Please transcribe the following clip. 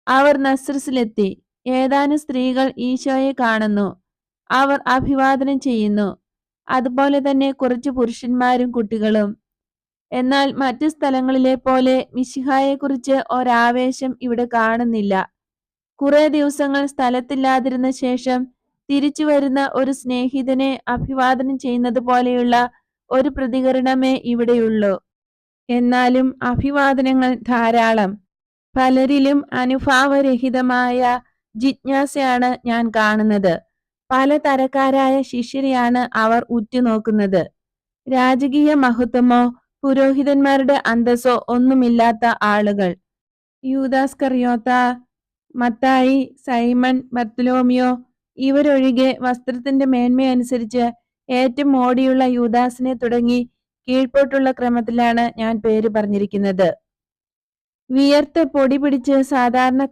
അവർ നസ്രസിലെത്തി. ഏതാനും സ്ത്രീകൾ ഈശോയെ കാണുന്നു. അവർ അഭിവാദനം ചെയ്യുന്നു. അതുപോലെ തന്നെ കുറച്ച് പുരുഷന്മാരും കുട്ടികളും. എന്നാൽ മറ്റു സ്ഥലങ്ങളിലെ പോലെ മിശിഹായെക്കുറിച്ച് ഒരാവേശം ഇവിടെ കാണുന്നില്ല. കുറെ ദിവസങ്ങൾ സ്ഥലത്തില്ലാതിരുന്ന ശേഷം തിരിച്ചു വരുന്ന ഒരു സ്നേഹിതനെ അഭിവാദനം ചെയ്യുന്നത് പോലെയുള്ള ഒരു പ്രതികരണമേ ഇവിടെയുള്ളൂ. എന്നാലും അഭിവാദനങ്ങൾ ധാരാളം. പലരിലും അനുഭാവരഹിതമായ ജിജ്ഞാസയാണ് ഞാൻ കാണുന്നത്. പല തരക്കാരായ ശിഷ്യരെയാണ് അവർ ഉറ്റുനോക്കുന്നത്. രാജകീയ മഹത്വമോ പുരോഹിതന്മാരുടെ അന്തസ്സോ ഒന്നുമില്ലാത്ത ആളുകൾ. യൂദാസ്കറിയോത്ത, മത്തായി, സൈമൺ, ബർത്തലോമിയോ ഇവരൊഴികെ വസ്ത്രത്തിന്റെ മേന്മയനുസരിച്ച് ഏറ്റവും മോടിയുള്ള യൂദാസിനെ തുടങ്ങി കീഴ്പോട്ടുള്ള ക്രമത്തിലാണ് ഞാൻ പേര് പറഞ്ഞിരിക്കുന്നത്. വിയർത്ത് പൊടി പിടിച്ച് സാധാരണ